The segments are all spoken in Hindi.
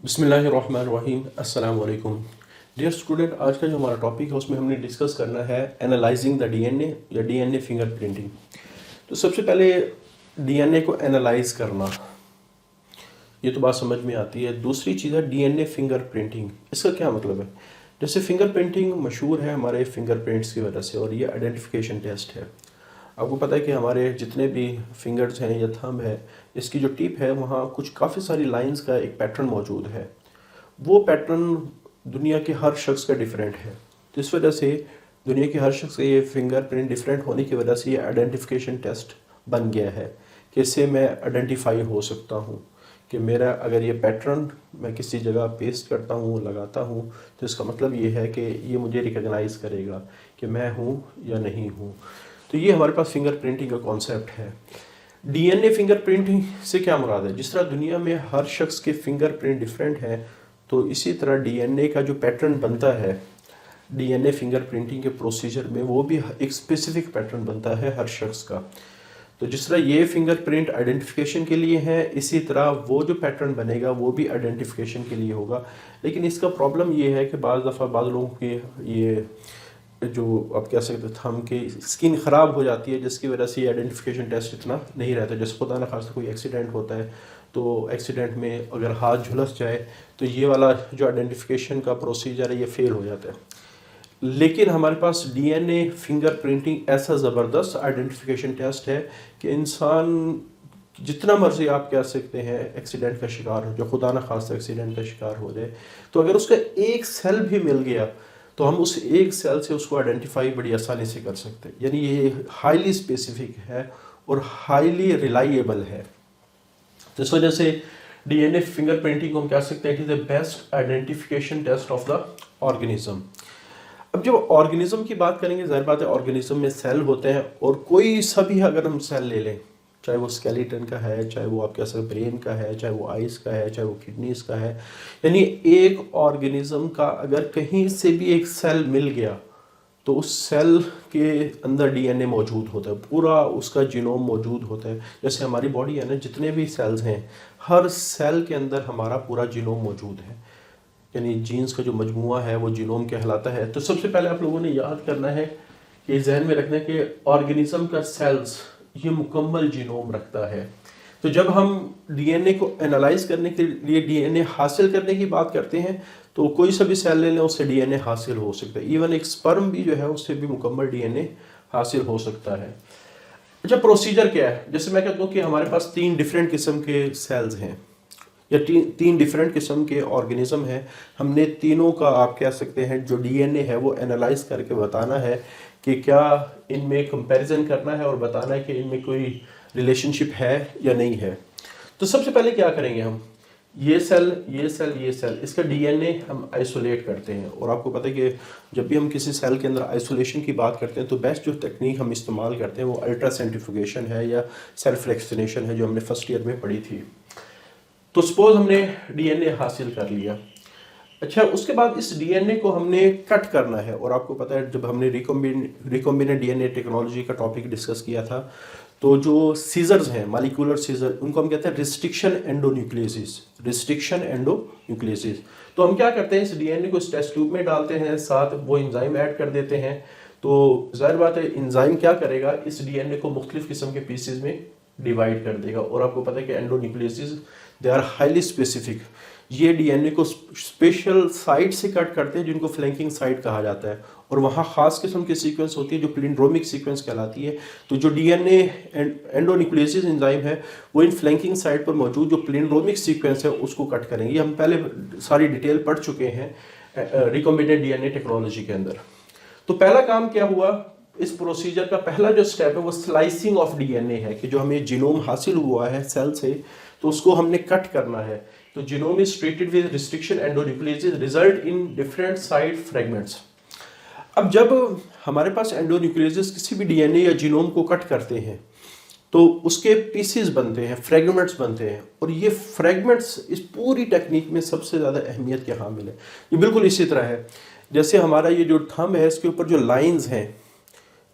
बिस्मिल्लाहिर्रहमानिर्रहीम अस्सलाम वालेकुम। डियर स्टूडेंट, आज का जो हमारा टॉपिक है उसमें हमने डिस्कस करना है एनालाइजिंग द डीएनए या डीएनए फिंगरप्रिंटिंग। तो सबसे पहले डीएनए को एनालाइज करना, ये तो बात समझ में आती है। दूसरी चीज़ है डीएनए फिंगरप्रिंटिंग। इसका क्या मतलब है? जैसे फिंगरप्रिंटिंग मशहूर है हमारे फिंगरप्रिंट्स की वजह से, और ये आइडेंटिफिकेशन टेस्ट है। आपको पता है कि हमारे जितने भी फिंगर्स हैं या थंब है, इसकी जो टिप है वहाँ कुछ काफ़ी सारी लाइंस का एक पैटर्न मौजूद है। वो पैटर्न दुनिया के हर शख्स का डिफरेंट है। तो इस वजह से दुनिया के हर शख्स का ये फिंगरप्रिंट डिफरेंट होने की वजह से ये आइडेंटिफिकेशन टेस्ट बन गया है कि इससे मैं आइडेंटिफाई हो सकता हूँ कि मेरा अगर ये पैटर्न मैं किसी जगह पेस्ट करता हूँ, लगाता हूँ, तो इसका मतलब ये है कि ये मुझे रिकॉग्नाइज करेगा कि मैं हूँ या नहीं हूँ। तो ये हमारे पास फिंगरप्रिंटिंग का कॉन्सेप्ट है। डीएनए फिंगरप्रिंटिंग से क्या मुराद है? जिस तरह दुनिया में हर शख्स के फिंगरप्रिंट डिफरेंट है, तो इसी तरह डीएनए का जो पैटर्न बनता है डीएनए फिंगरप्रिंटिंग के प्रोसीजर में, वो भी एक स्पेसिफिक पैटर्न बनता है हर शख्स का। तो जिस तरह ये फिंगरप्रिंट आइडेंटिफिकेशन के लिए है, इसी तरह वो जो पैटर्न बनेगा वो भी आइडेंटिफिकेशन के लिए होगा। लेकिन इसका प्रॉब्लम ये है कि बाज़ दफ़ा बाद लोगों के ये जो आप कह सकते थंब की स्किन ख़राब हो जाती है, जिसकी वजह से आइडेंटिफिकेशन टेस्ट इतना नहीं रहता। जैसे खुदा न खास्ता कोई एक्सीडेंट होता है, तो एक्सीडेंट में अगर हाथ झुलस जाए तो ये वाला जो आइडेंटिफिकेशन का प्रोसीजर है ये फेल हो जाता है। लेकिन हमारे पास डीएनए फिंगरप्रिंटिंग ऐसा ज़बरदस्त आइडेंटिफिकेशन टेस्ट है कि इंसान जितना मर्जी आप कह सकते हैं एक्सीडेंट का शिकार हो, जो खुदा न खास्ता एक्सीडेंट का शिकार हो जाए, तो अगर उसका एक सेल भी मिल गया तो हम उस एक सेल से उसको आइडेंटिफाई बड़ी आसानी से कर सकते हैं। यानी ये हाईली स्पेसिफिक है और हाईली रिलाइएबल है। तो इस वजह से डीएनए फिंगरप्रिंटिंग को हम कह सकते हैं it is the best identification test of the organism. अब जब ऑर्गेनिज्म की बात करेंगे, जाहिर बात है ऑर्गेनिज्म में सेल होते हैं, और कोई सा भी अगर हम सेल ले लें, चाहे वो स्केलेटन का है, चाहे वो आप कह सकते ब्रेन का है, चाहे वो आइज़ का है, चाहे वो किडनीज का है, यानी एक ऑर्गेनिज्म का अगर कहीं से भी एक सेल मिल गया तो उस सेल के अंदर डीएनए मौजूद होता है, पूरा उसका जीनोम मौजूद होता है। जैसे हमारी बॉडी है ना, जितने भी सेल्स हैं, हर सेल के अंदर हमारा पूरा जीनोम मौजूद है, यानी जीन्स का जो मजमूआ है वो जीनोम कहलाता है। तो सबसे पहले आप लोगों ने याद करना है कि जहन में रखना है कि ऑर्गेनिज्म का सेल्स ये मुकम्मल जीनोम रखता है। तो जब हम डीएनए को एनालाइज करने के लिए डीएनए हासिल करने की बात करते हैं, तो कोई सा भी सेल ले लें उससे डीएनए हासिल हो सकता है। इवन एक स्पर्म भी जो है उससे भी मुकम्मल डीएनए हासिल हो सकता है। अच्छा, प्रोसीजर क्या है? जैसे मैं कहता हूँ कि हमारे पास 3 डिफरेंट किस्म के सेल्स हैं या 3 डिफरेंट किस्म के ऑर्गेनिज्म हैं। हमने तीनों का आप कह सकते हैं जो डीएनए है वो एनालाइज करके बताना है कि क्या इनमें कंपैरिजन करना है और बताना है कि इनमें कोई रिलेशनशिप है या नहीं है। तो सबसे पहले क्या करेंगे हम, ये सेल, ये सेल, ये सेल, इसका डीएनए हम आइसोलेट करते हैं। और आपको पता है कि जब भी हम किसी सेल के अंदर आइसोलेशन की बात करते हैं तो बेस्ट जो टेक्निक हम इस्तेमाल करते हैं वो अल्ट्रा सेंट्रीफ्यूगेशन है या सेल्फ फ्रैक्शनेशन है, जो हमने फर्स्ट ईयर में पढ़ी थी। तो सपोज हमने डीएनए हासिल कर लिया। अच्छा, उसके बाद इस डीएनए को हमने कट करना है। और आपको पता है जब हमने रिकॉम्बिनेंट डीएनए टेक्नोलॉजी का टॉपिक डिस्कस किया था, तो जो सीजर्स हैं, मॉलिक्यूलर सीजर, उनको हम कहते हैं रिस्ट्रिक्शन एंडोन्यूक्लियोसिस। रिस्ट्रिक्शन एंडोन्यूक्लियोसिस। तो हम क्या करते हैं, इस डीएनए को इस टेस्ट ट्यूब में डालते हैं, साथ वो एंजाइम ऐड कर देते हैं। तो जाहिर बात है एंजाइम क्या करेगा, इस डीएनए को मुख्तलिफ किस्म के पीसेज में डिवाइड कर देगा। और आपको पता है कि एंडोन्यूक्लियोसिस दे आर हाईली स्पेसिफिक। ये डीएनए को स्पेशल साइट से कट करते हैं जिनको फ्लैंकिंग साइट कहा जाता है, और वहाँ ख़ास किस्म की सीक्वेंस होती है जो प्लिंड्रोमिक सीक्वेंस कहलाती है। तो जो डीएनए एंडोन्यूक्लियोसिस एंजाइम है वो इन फ्लैंकिंग साइट पर मौजूद जो प्लिंड्रोमिक सीक्वेंस है उसको कट करेंगे। हम पहले सारी डिटेल पढ़ चुके हैं रिकॉम्बिनेंट डीएनए टेक्नोलॉजी के अंदर। तो पहला काम क्या हुआ, इस प्रोसीजर का पहला जो स्टेप है वो स्लाइसिंग ऑफ डीएनए है कि जो हमें जीनोम हासिल हुआ है सेल से, तो उसको हमने कट करना है। तो genome is treated with restriction endonucleases result in different side fragments. अब जब हमारे पास एंडोन्यूक्लियोसिस किसी भी डीएनए या जीनोम को कट करते हैं तो उसके पीसेस बनते हैं, फ्रेगमेंट्स बनते हैं, और ये फ्रेगमेंट्स इस पूरी टेक्निक में सबसे ज़्यादा अहमियत के हामिल है। ये बिल्कुल इसी तरह है जैसे हमारा ये जो थंब है, इसके ऊपर जो लाइंस हैं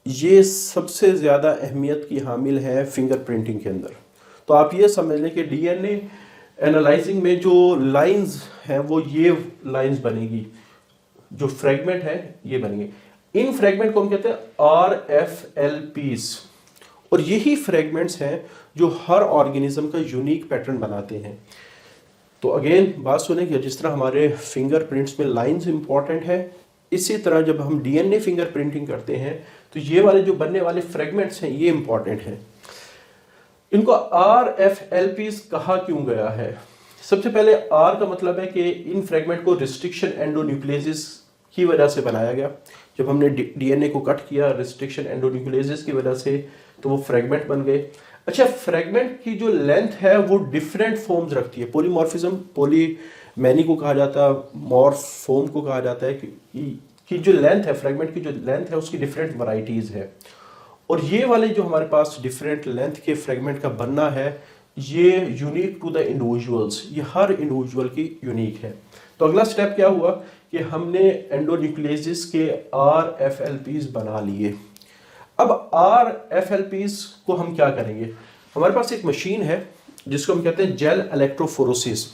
ये सबसे ज़्यादा अहमियत की हामिल है फिंगरप्रिंटिंग के अंदर। तो आप ये समझ लें कि डीएनए एनालाइजिंग में जो लाइंस हैं वो ये लाइंस बनेगी, जो फ्रेगमेंट है ये बनेंगे। इन फ्रेगमेंट को हम कहते हैं RFLPs, और यही फ्रेगमेंट्स हैं जो हर ऑर्गेनिज्म का यूनिक पैटर्न बनाते हैं। तो अगेन बात सुने कि जिस तरह हमारे फिंगरप्रिंट्स में लाइंस इंपॉर्टेंट है, इसी तरह जब हम DNA फिंगरप्रिंटिंग करते हैं तो ये वाले जो बनने वाले फ्रेगमेंट्स हैं ये इंपॉर्टेंट हैं। इनको RFLPs कहा क्यों गया है? सबसे पहले R का मतलब है कि इन फ्रेगमेंट को रिस्ट्रिक्शन एंडोन्यूक्लियोसिस की वजह से बनाया गया। जब हमने DNA को कट किया रिस्ट्रिक्शन एंडोन्यूक्लियोसिस की वजह से तो वो फ्रेगमेंट बन गए। अच्छा, फ्रेगमेंट की जो लेंथ है वो डिफरेंट फॉर्म्स रखती है। पॉलीमॉर्फिज्म, पॉलीमेनी को कहा जाता है, मॉर्फोम को कहा जाता है कि जो लेंथ है फ्रेगमेंट की, जो लेंथ है उसकी डिफरेंट वैरायटीज है। और ये वाले जो हमारे पास डिफरेंट लेंथ के फ्रेगमेंट का बनना है ये यूनिक टू द इंडिविजुअल्स, ये हर इंडिविजुअल की यूनिक है। तो अगला स्टेप क्या हुआ कि हमने एंडोन्यूक्लियोसिस के RFLPs बना लिए। अब RFLPs को हम क्या करेंगे? हमारे पास एक मशीन है जिसको हम कहते हैं जेल इलेक्ट्रोफोरेसिस।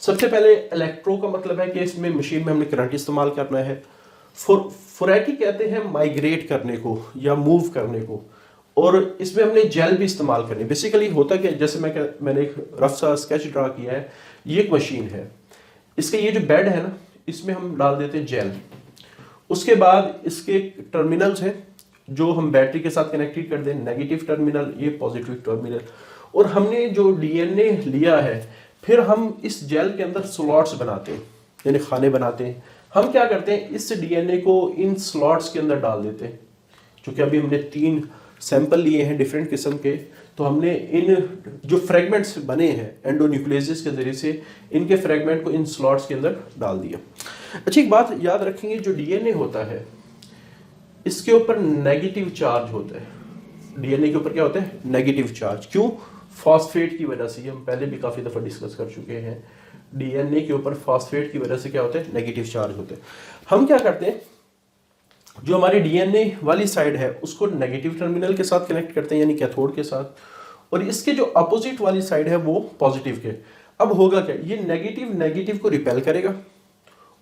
सबसे पहले इलेक्ट्रो का मतलब है कि इसमें मशीन में हमने करंट इस्तेमाल करना है। फोरेटी कहते हैं माइग्रेट करने को या मूव करने को, और इसमें हमने जेल भी इस्तेमाल करनी। बेसिकली होता क्या, जैसे मैंने एक रफ सा स्केच ड्रा किया है, ये एक मशीन है, इसका ये जो बेड है ना इसमें हम डाल देते हैं जेल। उसके बाद इसके टर्मिनल्स हैं जो हम बैटरी के साथ कनेक्टेड कर दें, नेगेटिव टर्मिनल, ये पॉजिटिव टर्मिनल। और हमने जो DNA लिया है फिर हम इस जेल के अंदर स्लॉट्स बनाते हैं, यानी खाने बनाते हैं। हम क्या करते हैं, इस DNA को इन स्लॉट्स के अंदर डाल देते हैं। क्योंकि अभी हमने 3 सैंपल लिए हैं डिफरेंट किस्म के, तो हमने इन जो फ्रेगमेंट्स बने हैं एंडोन्यूक्लियोसिस के जरिए से इनके फ्रेगमेंट को इन स्लॉट्स के अंदर डाल दिया। अच्छा, एक बात याद रखेंगे, जो DNA होता है इसके ऊपर नेगेटिव चार्ज होता है। DNA के ऊपर क्या होता है? Negative charge. क्यों? फॉस्फेट की वजह से। ये हम पहले भी काफी दफा डिस्कस कर चुके हैं। DNA के ऊपर फॉस्फेट की वजह से क्या होता है? नेगेटिव चार्ज होते हैं। हम क्या करते हैं, जो हमारी DNA वाली साइड है उसको नेगेटिव टर्मिनल के साथ कनेक्ट करते हैं, यानी कैथोड के साथ, और इसके जो अपोजिट वाली साइड है वो पॉजिटिव के। अब होगा क्या, ये नेगेटिव नेगेटिव को रिपेल करेगा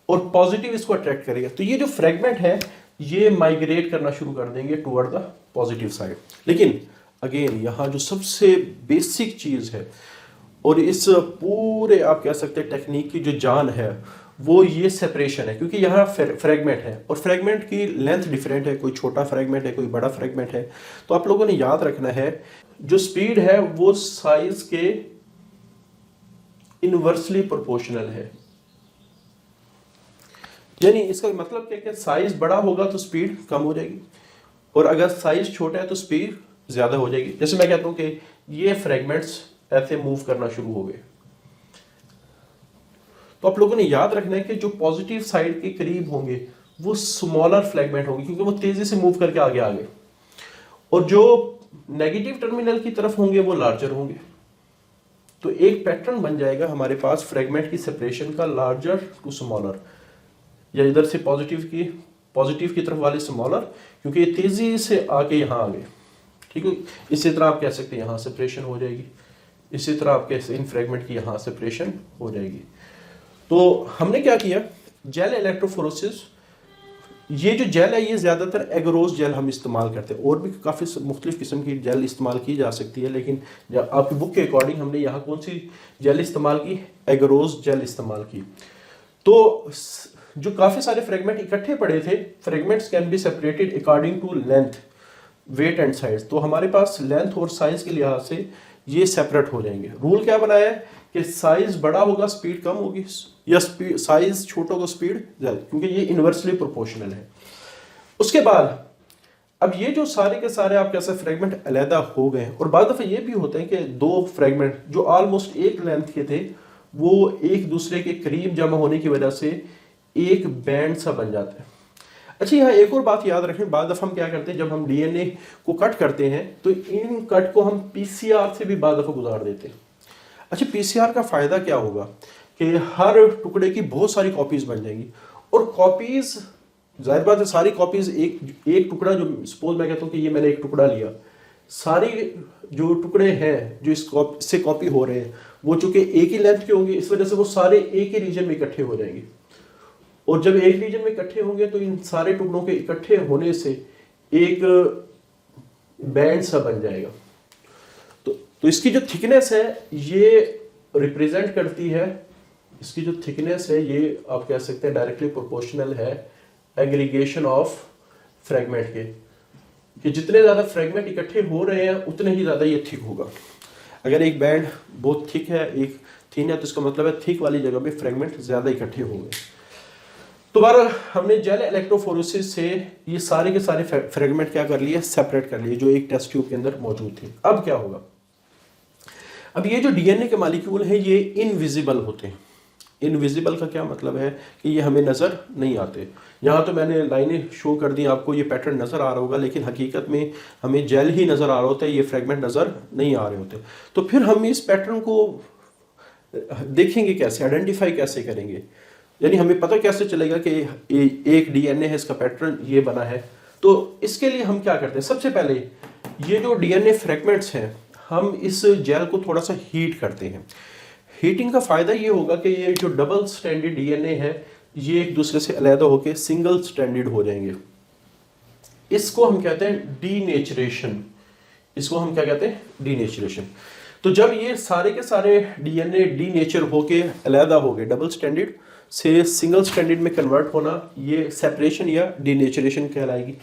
और पॉजिटिव इसको अट्रैक्ट करेगा। तो ये जो फ्रेगमेंट है ये माइग्रेट करना शुरू कर देंगे टुवर्ड द पॉजिटिव साइड। लेकिन अगेन यहाँ जो सबसे बेसिक चीज है और इस पूरे आप कह सकते हैं टेक्निक की जो जान है वो ये सेपरेशन है। क्योंकि यहाँ फ्रेगमेंट है और फ्रेगमेंट की लेंथ डिफरेंट है, कोई छोटा फ्रेगमेंट है, कोई बड़ा फ्रेगमेंट है। तो आप लोगों ने याद रखना है जो स्पीड है वो साइज के इनवर्सली प्रोपोर्शनल है। यानी इसका मतलब क्या है, साइज बड़ा होगा तो स्पीड कम हो जाएगी, और अगर साइज छोटा है तो स्पीड ज्यादा हो जाएगी। जैसे मैं कहता हूं कि ये फ्रेगमेंट्स ऐसे मूव करना शुरू हो गए, तो आप लोगों ने याद रखना है कि जो पॉजिटिव साइड के करीब होंगे वो स्मॉलर फ्रेगमेंट होंगे क्योंकि वो तेजी से मूव करके आगे आ गए, और जो नेगेटिव टर्मिनल की तरफ होंगे वो लार्जर होंगे। तो एक पैटर्न बन जाएगा हमारे पास फ्रेगमेंट की सेपरेशन का, लार्जर टू स्मॉलर, या इधर से पॉजिटिव की तरफ वाले स्मॉलर, क्योंकि ये तेजी से आके यहाँ आ गए। ठीक है, इसी तरह आप कह सकते हैं यहाँ सेपरेशन हो जाएगी, इसी तरह आप कह इन फ्रेगमेंट की यहाँ सेपरेशन हो जाएगी। तो हमने क्या किया, जेल इलेक्ट्रोफोरेसिस, ये जो जेल है ये ज़्यादातर एगरोज जेल हम इस्तेमाल करते हैं, और भी काफ़ी मुख्तलिफ किस्म की जेल इस्तेमाल की जा सकती है, लेकिन आपकी बुक के अकॉर्डिंग हमने यहाँ कौन सी जेल इस्तेमाल की, एगरोज जेल इस्तेमाल की। तो जो काफ़ी सारे फ्रेगमेंट इकट्ठे पड़े थे, fragments can be separated according to length, weight and size. तो हमारे पास लेंथ और साइज के लिहाज से ये सेपरेट हो जाएंगे। रूल क्या बनाया है कि साइज बड़ा होगा स्पीड कम होगी, या साइज छोटा होगा स्पीड ज्यादा, क्योंकि ये इनवर्सली प्रोपोर्शनल है। उसके बाद अब ये जो सारे के सारे आप कैसे फ्रेगमेंट अलहदा हो गए, और बाद दफा ये भी होता है कि 2 फ्रेगमेंट जो ऑलमोस्ट एक लेंथ के थे वो एक दूसरे के करीब जमा होने की वजह से एक बैंड सा बन जाता है। अच्छा, यहाँ एक और बात याद रखें, बाद दफा हम क्या करते हैं, जब हम DNA को कट करते हैं तो इन कट को हम PCR से भी बाद दफा गुजार देते हैं। अच्छा, PCR का फायदा क्या होगा कि हर टुकड़े की बहुत सारी कॉपीज बन जाएंगी, और कॉपीज जाहिर बात है सारी कॉपीज एक टुकड़ा, जो सपोज मैं कहता हूँ कि ये मैंने एक टुकड़ा लिया, सारे जो टुकड़े हैं जो इससे कॉपी हो रहे हैं वो चूंकि एक ही लेंथ के होंगे, इस वजह से वो सारे एक ही रीजन में इकट्ठे हो जाएंगे। और जब एक रीजन में इकट्ठे होंगे तो इन सारे टुकड़ों के इकट्ठे होने से एक बैंड सा बन जाएगा। तो इसकी जो थिकनेस है ये रिप्रेजेंट करती है, इसकी जो थिकनेस है ये आप कह सकते हैं डायरेक्टली प्रोपोर्शनल है एग्रीगेशन ऑफ फ्रेगमेंट के, कि जितने ज़्यादा फ्रेगमेंट इकट्ठे हो रहे हैं उतने ही ज़्यादा ये थिक होगा। अगर एक बैंड बहुत थिक है एक थिन है तो इसका मतलब है थिक वाली जगह पे फ्रेगमेंट ज़्यादा इकट्ठे होंगे। तो बहरहाल हमने जेल इलेक्ट्रोफोरेसिस से ये सारे के सारे फ्रेगमेंट क्या कर लिए, सेपरेट कर लिए जो एक टेस्ट ट्यूब के अंदर मौजूद थे। अब क्या होगा, अब ये जो डीएनए के मॉलिक्यूल हैं ये इनविजिबल होते हैं। इनविजिबल का क्या मतलब है कि ये हमें नज़र नहीं आते। यहाँ तो मैंने लाइनें शो कर दी, आपको ये पैटर्न नज़र आ रहा होगा, लेकिन हकीकत में हमें जेल ही नज़र आ रहा होता है, ये फ्रेगमेंट नज़र नहीं आ रहे होते। तो फिर हम इस पैटर्न को देखेंगे कैसे, आइडेंटिफाई कैसे करेंगे, यानी हमें पता कैसे चलेगा कि एक डीएनए है इसका पैटर्न ये बना है। तो इसके लिए हम क्या करते हैं, सबसे पहले ये जो डीएनए फ्रेगमेंट्स हैं हम इस जेल को थोड़ा सा हीट करते हैं। हीटिंग का फ़ायदा ये होगा कि ये जो डबल स्ट्रैंडेड डीएनए है ये एक दूसरे से अलग होकर सिंगल स्ट्रैंडेड हो जाएंगे। इसको हम कहते हैं डीनेचरेशन। इसको हम क्या कहते हैं, डीनेचरेशन। तो जब ये सारे के सारे डीएनए डीनेचर होके अलग हो गए, डबल स्ट्रैंडेड से सिंगल स्ट्रैंडेड में कन्वर्ट होना, ये सेपरेशन या डीनेचरेशन कहलाएगी।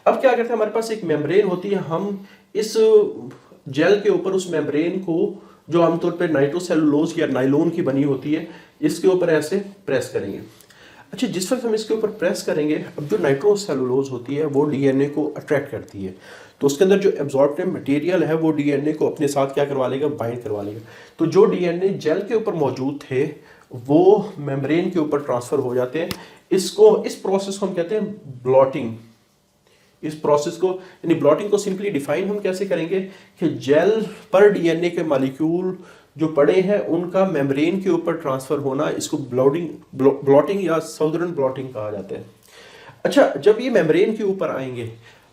अब क्या करते हैं, हमारे पास एक मेम्ब्रेन होती है, हम इस जेल के ऊपर उस मेम्ब्रेन को जो आमतौर पर नाइट्रोसेलुलोज या नाइलोन की बनी होती है इसके ऊपर ऐसे प्रेस करेंगे। अच्छा, जिस वक्त हम इसके ऊपर प्रेस करेंगे, अब जो नाइट्रोसेलुलोज होती है वो डीएनए को अट्रैक्ट करती है, तो उसके अंदर जो एब्जॉर्प्टिव मटेरियल है वो डीएनए को अपने साथ क्या करवा लेगा, बाइंड करवा लेगा। तो जो डीएनए जेल के ऊपर मौजूद थे वो मेम्ब्रेन के ऊपर ट्रांसफर हो जाते हैं। इस प्रोसेस को हम कहते हैं ब्लॉटिंग। इस प्रोसेस को यानी ब्लॉटिंग को सिंपली डिफाइन हम कैसे करेंगे कि जेल पर डीएनए के मॉलिक्यूल जो पड़े हैं उनका मेम्ब्रेन के ऊपर ट्रांसफर होना, इसको ब्लॉटिंग या साउदर्न ब्लॉटिंग कहा जाता है। अच्छा, जब ये मेम्ब्रेन के ऊपर आएंगे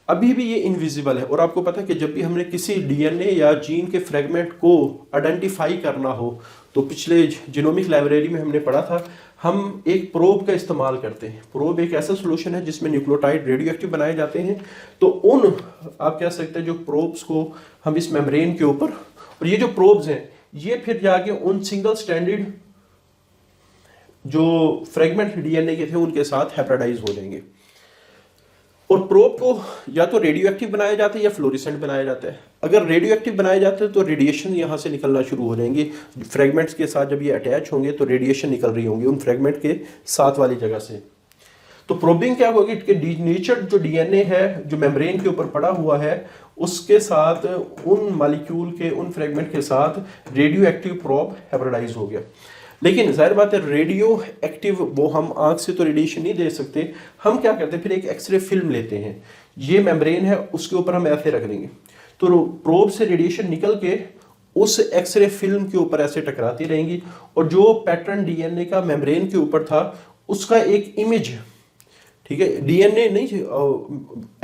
अभी भी ये इनविजिबल है, और आपको पता है कि जब भी हमने किसी डीएनए या जीन के फ्रेगमेंट को आइडेंटिफाई करना हो तो पिछले जीनोमिक लाइब्रेरी में हमने पढ़ा था, हम एक प्रोब का इस्तेमाल करते हैं। प्रोब एक ऐसा सोल्यूशन है जिसमें न्यूक्लियोटाइड रेडियो एक्टिव बनाए जाते हैं। तो उन आप कह सकते हैं जो प्रोब्स को हम इस मेम्ब्रेन के ऊपर, और ये जो प्रोब्स हैं ये फिर जाके उन सिंगल स्ट्रैंडेड जो फ्रेगमेंट डीएनए के थे उनके साथ हैप्राडाइज हो जाएंगे। और प्रोब को या तो रेडियो एक्टिव बनाया जाता है या फ्लोरेसेंट बनाया जाता है। अगर रेडियो एक्टिव बनाए जाते हैं तो रेडिएशन यहाँ से निकलना शुरू हो जाएंगे फ्रेगमेंट्स के साथ। जब ये अटैच होंगे तो रेडिएशन निकल रही होंगी उन फ्रेगमेंट के साथ वाली जगह से। तो प्रोबिंग क्या होगी कि डीनेचर्ड जो डीएनए है जो मेम्ब्रेन के ऊपर पड़ा हुआ है उसके साथ उन मॉलिक्यूल के उन फ्रेगमेंट के साथ रेडियो एक्टिव प्रोब हैप्राडाइज हो गया। लेकिन जाहिर बात है रेडियो एक्टिव वो हम आंख से तो रेडिएशन नहीं दे सकते। हम क्या करते हैं, फिर एक एक्सरे फिल्म लेते हैं, ये मेम्ब्रेन है उसके ऊपर हम ऐसे रख देंगे, तो प्रोब से रेडिएशन निकल के उस एक्सरे फिल्म के ऊपर ऐसे टकराती रहेंगी, और जो पैटर्न डीएनए का मेम्ब्रेन के ऊपर था उसका एक इमेज, ठीक है, डीएनए नहीं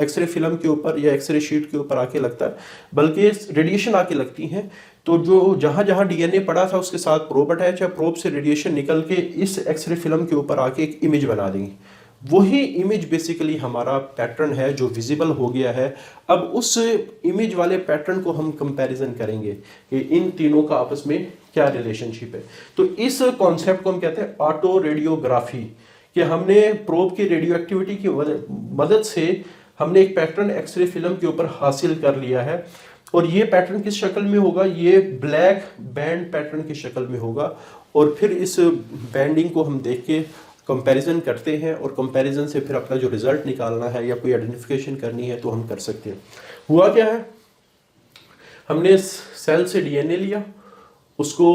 एक्सरे फिल्म के ऊपर या एक्सरे शीट के ऊपर आके लगता है, बल्कि रेडिएशन आके लगती हैं। तो जो जहां जहां डीएनए पड़ा था उसके साथ प्रोब अटैच है, प्रोब से रेडिएशन निकल के इस एक्सरे फिल्म के ऊपर आके एक इमेज बना देंगी। वही इमेज बेसिकली हमारा पैटर्न है जो विजिबल हो गया है। अब उस इमेज वाले पैटर्न को हम कंपैरिजन करेंगे कि इन तीनों का आपस में क्या रिलेशनशिप है। तो इस कॉन्सेप्ट को हम कहते हैं ऑटो रेडियोग्राफी, कि हमने प्रोब की रेडियो एक्टिविटी की मदद से हमने एक पैटर्न एक्सरे फिल्म के ऊपर हासिल कर लिया है। और ये पैटर्न किस शक्ल में होगा, ये ब्लैक बैंड पैटर्न की शक्ल में होगा। और फिर इस बैंडिंग को हम देख के कंपैरिजन करते हैं, और कंपैरिजन से फिर अपना जो रिजल्ट निकालना है या कोई आइडेंटिफिकेशन करनी है तो हम कर सकते हैं। हुआ क्या है, हमने सेल से डीएनए लिया, उसको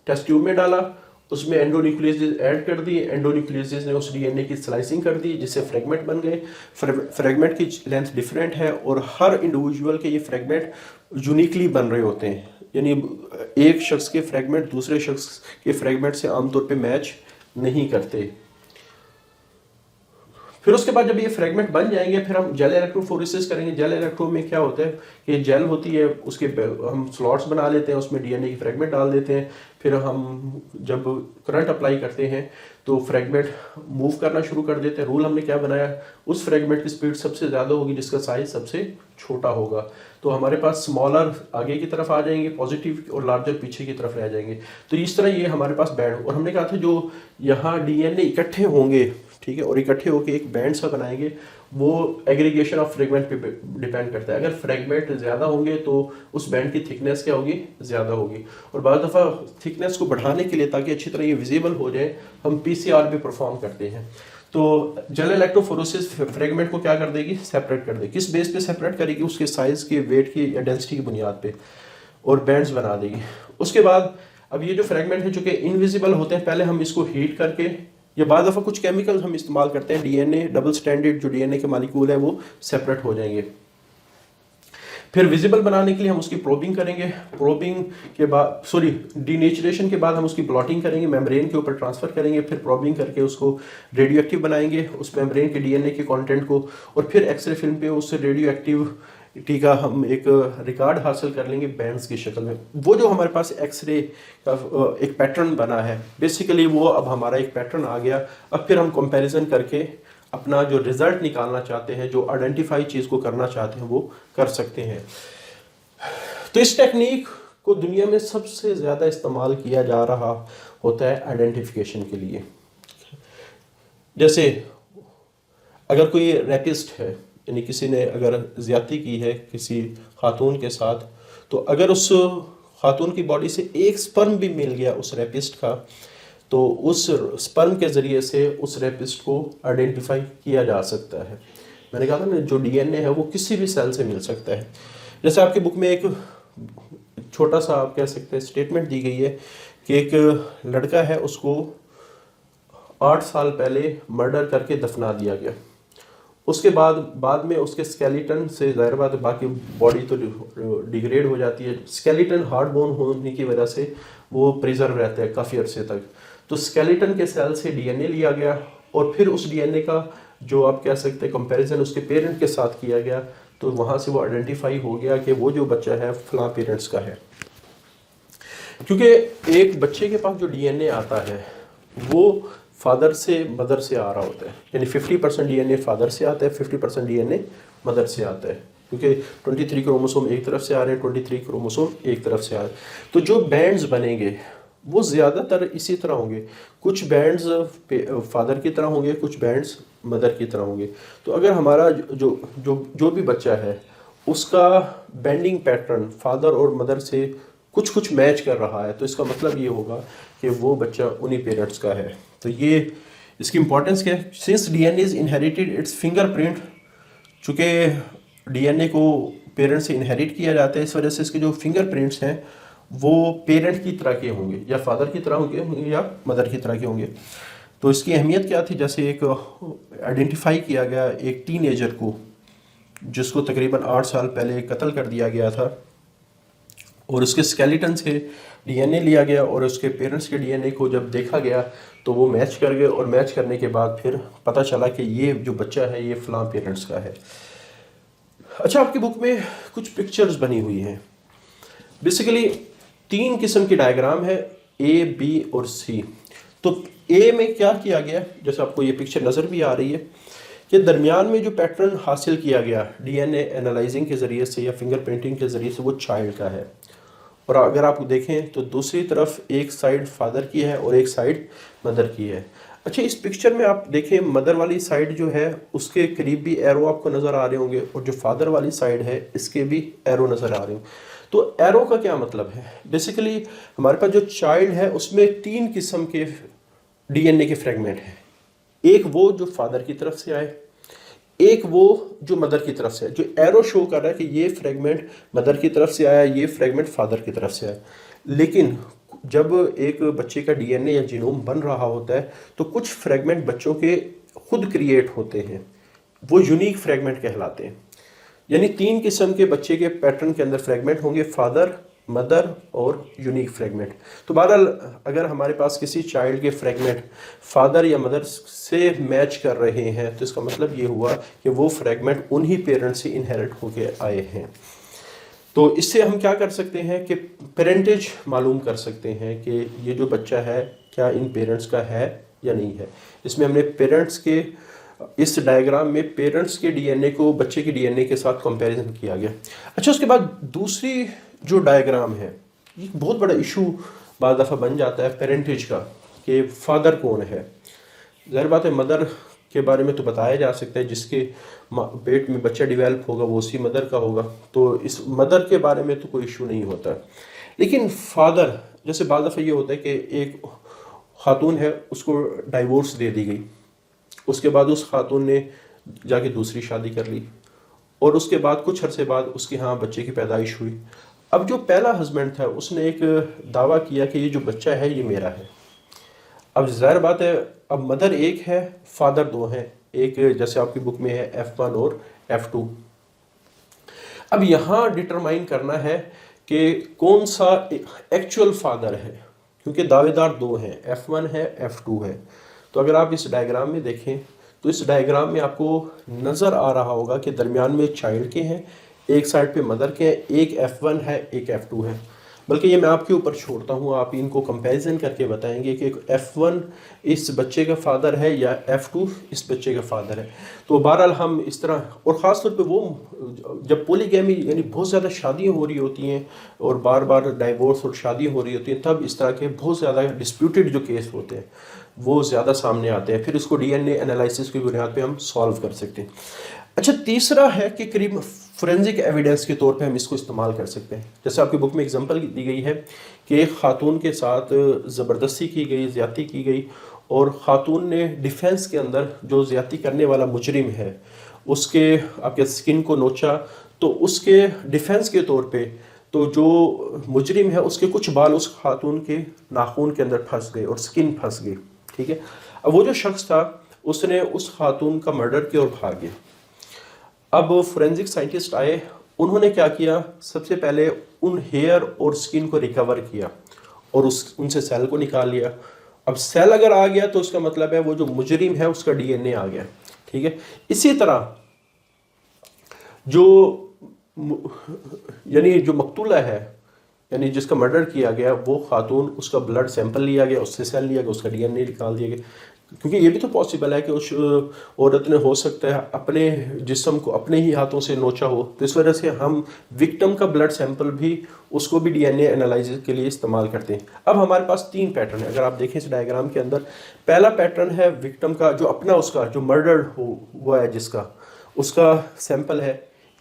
टेस्ट ट्यूब में डाला, उसमें एंडोन्यूक्लियसेस ऐड कर दिए, एंडोन्यूक्लियसेस ने उस डीएनए की स्लाइसिंग कर दी जिससे फ्रेगमेंट बन गए। फ्रेगमेंट की लेंथ डिफरेंट है और हर इंडिविजुअल के ये फ्रेगमेंट यूनिकली बन रहे होते हैं, यानी एक शख्स के फ्रेगमेंट दूसरे शख्स के फ्रेगमेंट से आमतौर पे मैच नहीं करते। फिर उसके बाद जब ये फ्रेगमेंट बन जाएंगे फिर हम जेल इलेक्ट्रोफोरेसिस करेंगे। जेल इलेक्ट्रो में क्या होता है कि जेल होती है, उसके हम स्लॉट्स बना लेते हैं, उसमें डीएनए की फ्रेगमेंट डाल देते हैं। फिर हम जब करंट अप्लाई करते हैं तो फ्रेगमेंट मूव करना शुरू कर देते हैं। रूल हमने क्या बनाया, उस फ्रेगमेंट की स्पीड सबसे ज़्यादा होगी जिसका साइज सबसे छोटा होगा। तो हमारे पास स्मॉलर आगे की तरफ आ जाएंगे पॉजिटिव और लार्जर पीछे की तरफ रह जाएंगे। तो इस तरह ये हमारे पास बैंड, और हमने कहा था जो यहाँ डीएनए इकट्ठे होंगे, ठीक है, और इकट्ठे होकर एक बैंड सा बनाएंगे, वो एग्रीगेशन ऑफ फ्रेगमेंट पे डिपेंड करता है। अगर फ्रेगमेंट ज़्यादा होंगे तो उस बैंड की थिकनेस क्या होगी, ज़्यादा होगी। और बाद दफ़ा थिकनेस को बढ़ाने के लिए ताकि अच्छी तरह ये विजिबल हो जाए हम पीसीआर भी परफॉर्म करते हैं। तो जेल इलेक्ट्रोफोरेसिस फ्रेगमेंट को क्या कर देगी, सेपरेट कर देगी। किस बेस पे सेपरेट करेगी, उसके साइज़ के, वेट की या डेंसिटी की बुनियाद पे, और बैंड्स बना देगी। उसके बाद अब ये जो फ्रेगमेंट है चूँकि इनविजिबल होते हैं, पहले हम इसको हीट करके या बाद दफ़ा कुछ केमिकल्स हम इस्तेमाल करते हैं, डीएनए डबल स्टैंडर्ड जो डीएनए के मॉलिक्यूल है वो सेपरेट हो जाएंगे। फिर विजिबल बनाने के लिए हम उसकी प्रोबिंग करेंगे। प्रोबिंग के बाद डीनेचरेशन के बाद हम उसकी ब्लॉटिंग करेंगे, मेम्ब्रेन के ऊपर ट्रांसफर करेंगे। फिर प्रोबिंग करके उसको रेडियो एक्टिव बनाएंगे उस मेम्ब्रेन के डीएनए के कंटेंट को, और फिर एक्सरे फिल्म पे उससे रेडियो एक्टिविटी का हम एक रिकॉर्ड हासिल कर लेंगे बैंड्स की शक्ल में। वो जो हमारे पास एक्सरे का एक पैटर्न बना है, बेसिकली वो अब हमारा एक पैटर्न आ गया। अब फिर हम कंपैरिजन करके अपना जो रिजल्ट निकालना चाहते हैं, जो आइडेंटिफाई चीज़ को करना चाहते हैं, वो कर सकते हैं। तो इस टेक्निक को दुनिया में सबसे ज़्यादा इस्तेमाल किया जा रहा होता है आइडेंटिफिकेशन के लिए। जैसे अगर कोई रेपिस्ट है, यानी किसी ने अगर ज़्यादती की है किसी खातून के साथ, तो अगर उस खातून की बॉडी से एक स्पर्म भी मिल गया उस रेपिस्ट का, तो उस स्पर्म के ज़रिए से उस रेपिस्ट को आइडेंटिफाई किया जा सकता है। मैंने कहा था ना, जो डीएनए है वो किसी भी सेल से मिल सकता है। जैसे आपकी बुक में एक छोटा सा आप कह सकते हैं स्टेटमेंट दी गई है कि एक लड़का है, उसको 8 साल पहले मर्डर करके दफना दिया गया। उसके बाद में उसके स्केलेटन से ज़ाहिर बात है बाकी बॉडी तो डिग्रेड हो जाती है। स्केलेटन हार्ड बोन होने की वजह से वो प्रिजर्व रहता है काफ़ी अरसे तक। तो स्केलेटन के सेल से डीएनए लिया गया और फिर उस डीएनए का जो आप कह सकते हैं कंपैरिजन उसके पेरेंट के साथ किया गया, तो वहाँ से वो आइडेंटिफाई हो गया कि वो जो बच्चा है फलां पेरेंट्स का है। क्योंकि एक बच्चे के पास जो डीएनए आता है वो फादर से मदर से आ रहा होता है, यानी 50% डीएनए फादर से आता है, 50% डीएनए मदर से आता है। क्योंकि 23 क्रोमोसोम एक तरफ से आ रहे हैं, 23 क्रोमोसोम एक तरफ से आ रहे हैं। तो जो बैंड्स बनेंगे वो ज़्यादातर इसी तरह होंगे। कुछ बैंड्स फादर की तरह होंगे, कुछ बैंड्स मदर की तरह होंगे। तो अगर हमारा जो भी बच्चा है उसका बैंडिंग पैटर्न फादर और मदर से कुछ मैच कर रहा है, तो इसका मतलब ये होगा कि वो बच्चा उन्हीं पेरेंट्स का है। तो ये इसकी इंपॉर्टेंस क्या है, since DNA is inherited it's fingerprint, चूँकि डीएनए को पेरेंट से इनहेरिट किया जाता है, इस वजह से इसके जो फिंगरप्रिंट्स हैं वो पेरेंट की तरह के होंगे, या फादर की तरह होंगे या मदर की तरह के होंगे। तो इसकी अहमियत क्या थी, जैसे एक आइडेंटिफाई किया गया एक टीनेजर को जिसको तकरीबन 8 साल पहले कत्ल कर दिया गया था, और उसके स्केलेटन से डीएनए लिया गया और उसके पेरेंट्स के डीएनए को जब देखा गया तो वो मैच कर गए, और मैच करने के बाद फिर पता चला कि ये जो बच्चा है ये फलां पेरेंट्स का है। अच्छा, आपकी बुक में कुछ पिक्चर्स बनी हुई हैं। बेसिकली 3 किस्म की डायग्राम है, ए, बी और सी। तो ए में क्या किया गया, जैसे आपको ये पिक्चर नज़र भी आ रही है कि दरमियान में जो पैटर्न हासिल किया गया डीएनए एनालाइजिंग के ज़रिए से या फिंगरप्रिंटिंग के ज़रिए से वो चाइल्ड का है। और अगर आप देखें तो दूसरी तरफ एक साइड फादर की है और एक साइड मदर की है। अच्छा, इस पिक्चर में आप देखें मदर वाली साइड जो है उसके करीब भी एरो आपको नज़र आ रहे होंगे, और जो फादर वाली साइड है इसके भी एरो नज़र आ रहे होंगे। तो एरो का क्या मतलब है, बेसिकली हमारे पास जो चाइल्ड है उसमें 3 किस्म के डीएनए के फ्रेगमेंट हैं। एक वो जो फादर की तरफ से आए, एक वो जो मदर की तरफ से है। जो एरो शो कर रहा है कि ये फ्रेगमेंट मदर की तरफ से आया, ये फ्रेगमेंट फादर की तरफ से आया। लेकिन जब एक बच्चे का डीएनए या जीनोम बन रहा होता है तो कुछ फ्रेगमेंट बच्चों के खुद क्रिएट होते हैं, वो यूनिक फ्रेगमेंट कहलाते हैं। यानी 3 किस्म के बच्चे के पैटर्न के अंदर फ्रेगमेंट होंगे, फादर, मदर और यूनिक फ्रेगमेंट। तो बहरहाल अगर हमारे पास किसी चाइल्ड के फ्रेगमेंट फादर या मदर से मैच कर रहे हैं तो इसका मतलब ये हुआ कि वो फ्रेगमेंट उन्हीं पेरेंट्स से इनहेरिट होके आए हैं। तो इससे हम क्या कर सकते हैं कि पेरेंटेज मालूम कर सकते हैं कि ये जो बच्चा है क्या इन पेरेंट्स का है या नहीं है। इसमें हमने पेरेंट्स के इस डायग्राम में पेरेंट्स के डीएनए को बच्चे के डीएनए के साथ कंपैरिजन किया गया। अच्छा, उसके बाद दूसरी जो डायग्राम है, ये बहुत बड़ा इशू बाद दफ़ा बन जाता है पेरेंटेज का कि फादर कौन है। ज़ाहिर बात है मदर के बारे में तो बताया जा सकता है, जिसके पेट में बच्चा डिवेल्प होगा वो उसी मदर का होगा, तो इस मदर के बारे में तो कोई इशू नहीं होता। लेकिन फादर, जैसे बाद दफ़ा ये होता है कि एक खातून है उसको डाइवोर्स दे दी गई, उसके बाद उस खातून ने जाके दूसरी शादी कर ली और उसके बाद कुछ अरसे बाद उसके यहाँ बच्चे की पैदाइश हुई। अब जो पहला हस्बैंड था उसने एक दावा किया कि ये जो बच्चा है ये मेरा है। अब ज़ाहिर बात है अब मदर एक है, फादर दो हैं, एक जैसे आपकी बुक में है F1 और F2। अब यहाँ डिटरमाइन करना है कि कौन सा एक्चुअल फादर है, क्योंकि दावेदार दो हैं, F1 है F2 है। तो अगर आप इस डायग्राम में देखें तो इस डायग्राम में आपको नज़र आ रहा होगा कि दरमियान में चाइल्ड के हैं, एक साइड पे मदर के हैं, एक F1 है एक F2 है। बल्कि ये मैं आपके ऊपर छोड़ता हूँ, आप इनको कंपैरिजन करके बताएंगे कि F1 इस बच्चे का फादर है या F2 इस बच्चे का फादर है। तो बहरहाल हम इस तरह, और ख़ास तौर पे वो जब पॉलीगैमी यानी बहुत ज़्यादा शादियाँ हो रही होती हैं और बार बार डाइवोर्स और शादियाँ हो रही होती हैं, तब इस तरह के बहुत ज़्यादा डिस्प्यूटेड जो केस होते हैं वो ज़्यादा सामने आते हैं। फिर इसको डीएनए एनालिसिस की बुनियाद पे हम सॉल्व कर सकते हैं। अच्छा, तीसरा है कि करीब फोरेंसिक एविडेंस के तौर पे हम इसको इस्तेमाल कर सकते हैं। जैसे आपकी बुक में एग्जांपल दी गई है कि एक खातून के साथ ज़बरदस्ती की गई, ज़्यादती की गई और ख़ातून ने डिफेंस के अंदर जो ज़्यादती करने वाला मुजरिम है उसके आपके स्किन को नोचा, तो उसके डिफेंस के तौर पे तो जो मुजरिम है उसके कुछ बाल उस खातून के नाखून के अंदर फंस गए और स्किन फंस गई। ठीक है, अब वो जो शख्स था उसने उस खातून का मर्डर किया और भाग गया। अब फोरेंसिक साइंटिस्ट आए, उन्होंने क्या किया, सबसे पहले उन हेयर और स्किन को रिकवर किया और उनसे सेल को निकाल लिया। अब सेल अगर आ गया तो उसका मतलब है वो जो मुजरिम है उसका डीएनए आ गया। ठीक है, इसी तरह जो यानी जो मकतूला है यानी जिसका मर्डर किया गया वो खातून, उसका ब्लड सैंपल लिया गया, उससे सेल लिया गया, उसका डीएनए निकाल दिया गया। क्योंकि ये भी तो पॉसिबल है कि उस औरत ने हो सकता है अपने जिस्म को अपने ही हाथों से नोचा हो, तो इस वजह से हम विक्टिम का ब्लड सैंपल भी उसको भी डीएनए एनालिसिस के लिए इस्तेमाल करते हैं। अब हमारे पास तीन पैटर्न है, अगर आप देखें इस डायग्राम के अंदर। पहला पैटर्न है विक्टिम का, जो अपना उसका जो मर्डर हुआ है जिसका, उसका सैंपल है।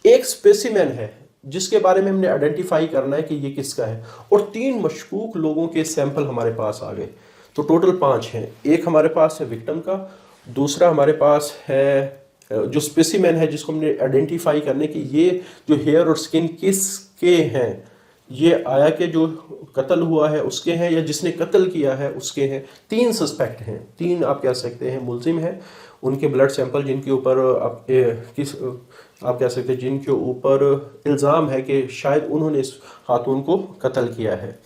एक स्पेसिमेन है जिसके बारे में हमने आइडेंटिफाई करना है कि ये किसका है, और तीन मशकूक लोगों के सैंपल हमारे पास आ गए। तो टोटल 5 हैं। एक हमारे पास है विक्टिम का, दूसरा हमारे पास है जो स्पेसिमेन है जिसको हमने आइडेंटिफाई करने की ये जो हेयर और स्किन किसके हैं, ये आया के जो कत्ल हुआ है उसके हैं या जिसने कत्ल किया है उसके हैं। 3 सस्पेक्ट हैं, 3 आप कह सकते हैं मुलजिम हैं, उनके ब्लड सैंपल जिनके ऊपर आप कह सकते हैं जिनके ऊपर इल्ज़ाम है कि शायद उन्होंने इस खातून को कत्ल किया है।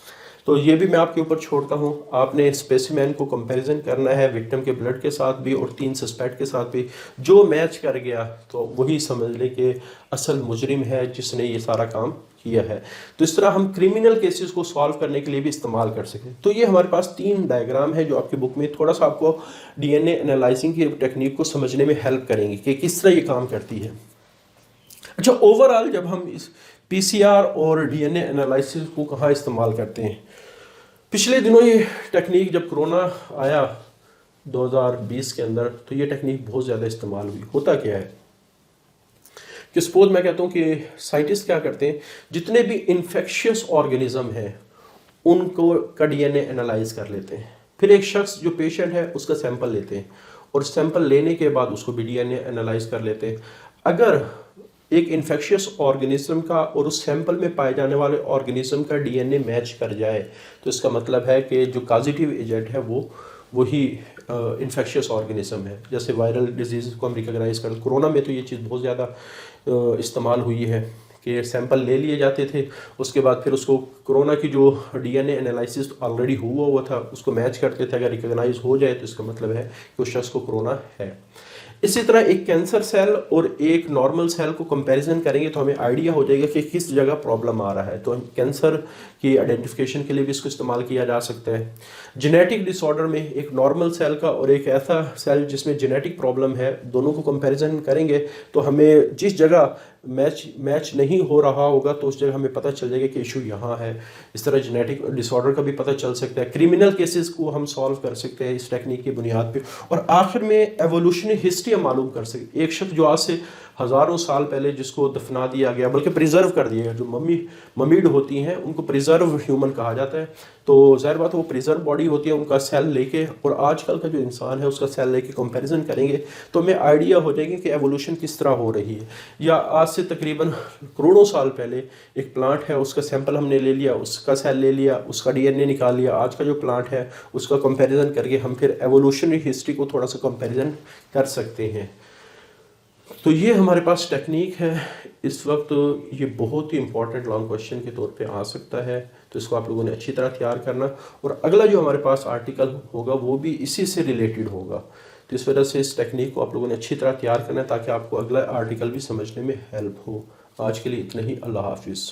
तो ये भी मैं आपके ऊपर छोड़ता हूँ, आपने स्पेसिमेन को कंपैरिजन करना है विक्टिम के ब्लड के साथ भी और 3 सस्पेक्ट के साथ भी। जो मैच कर गया तो वही समझ ले कि असल मुजरिम है जिसने ये सारा काम किया है। तो इस तरह हम क्रिमिनल केसेस को सॉल्व करने के लिए भी इस्तेमाल कर सकते हैं। तो ये हमारे पास 3 डायग्राम है जो आपकी बुक में थोड़ा सा आपको डीएनए एनालाइजिंग की टेक्निक को समझने में हेल्प करेंगे कि किस तरह ये काम करती है। अच्छा, ओवरऑल जब हम इस पीसीआर और डीएनए एनालिसिस को कहाँ इस्तेमाल करते हैं, पिछले दिनों ये टेक्निक जब कोरोना आया 2020 के अंदर तो ये टेक्निक बहुत ज़्यादा इस्तेमाल हुई। होता क्या है कि सपोज मैं कहता हूँ कि साइंटिस्ट क्या करते हैं, जितने भी इन्फेक्शियस ऑर्गेनिज्म हैं उनको का डीएनए एनालाइज कर लेते हैं। फिर एक शख्स जो पेशेंट है उसका सैंपल लेते हैं और सैंपल लेने के बाद उसको भी डीएनए एनालाइज कर लेते हैं। अगर एक इन्फेक्शियस ऑर्गेनिज्म का और उस सैंपल में पाए जाने वाले ऑर्गेनिज्म का डीएनए मैच कर जाए तो इसका मतलब है कि जो कॉजेटिव एजेंट है वो वही इन्फेक्शियस ऑर्गेनिज्म है। जैसे वायरल डिजीज़ को हम रिकॉग्नाइज कर, कोरोना में तो ये चीज़ बहुत ज़्यादा इस्तेमाल हुई है कि सैंपल ले लिए जाते थे, उसके बाद फिर उसको कोरोना की जो डीएनए एनालिसिस ऑलरेडी हुआ था उसको मैच करते थे, अगर रिकॉग्नाइज हो जाए तो इसका मतलब है कि उस शख्स को कोरोना है। इसी तरह एक कैंसर सेल और एक नॉर्मल सेल को कंपैरिजन करेंगे तो हमें आइडिया हो जाएगा कि किस जगह प्रॉब्लम आ रहा है। तो कैंसर की आइडेंटिफिकेशन के लिए भी इसको इस्तेमाल किया जा सकता है। जेनेटिक डिसऑर्डर में एक नॉर्मल सेल का और एक ऐसा सेल जिसमें जेनेटिक प्रॉब्लम है, दोनों को कंपैरिजन करेंगे तो हमें जिस जगह मैच नहीं हो रहा होगा तो उस जगह हमें पता चल जाएगा कि इशू यहाँ है। इस तरह जेनेटिक डिसऑर्डर का भी पता चल सकता है। क्रिमिनल केसेस को हम सॉल्व कर सकते हैं इस टेक्निक की बुनियाद पे। और आखिर में एवोल्यूशनरी हिस्ट्री हम मालूम कर सकते। एक शख्स जो आज से हज़ारों साल पहले जिसको दफना दिया गया, बल्कि प्रिजर्व कर दिया गया, जो ममीड होती हैं उनको प्रिजर्व ह्यूमन कहा जाता है। तो ज़ाहिर बात वो प्रिजर्व बॉडी होती है, उनका सेल लेके और आजकल का जो इंसान है उसका सेल लेके कंपैरिजन करेंगे तो हमें आइडिया हो जाएगी कि एवोल्यूशन किस तरह हो रही है। या आज से तकरीबन करोड़ों साल पहले एक प्लांट है, उसका सैंपल हमने ले लिया, उसका सेल ले लिया, उसका डीएनए निकाल लिया, आज का जो प्लांट है उसका कंपैरिजन करके हम फिर एवोल्यूशनरी हिस्ट्री को थोड़ा सा कंपैरिजन कर सकते हैं। तो ये हमारे पास टेक्निक है। इस वक्त ये बहुत ही इंपॉर्टेंट लॉन्ग क्वेश्चन के तौर पे आ सकता है, तो इसको आप लोगों ने अच्छी तरह तैयार करना। और अगला जो हमारे पास आर्टिकल होगा वो भी इसी से रिलेटेड होगा, तो इस वजह से इस टेक्निक को आप लोगों ने अच्छी तरह तैयार करना है ताकि आपको अगला आर्टिकल भी समझने में हेल्प हो। आज के लिए इतना ही। अल्लाह हाफिज़।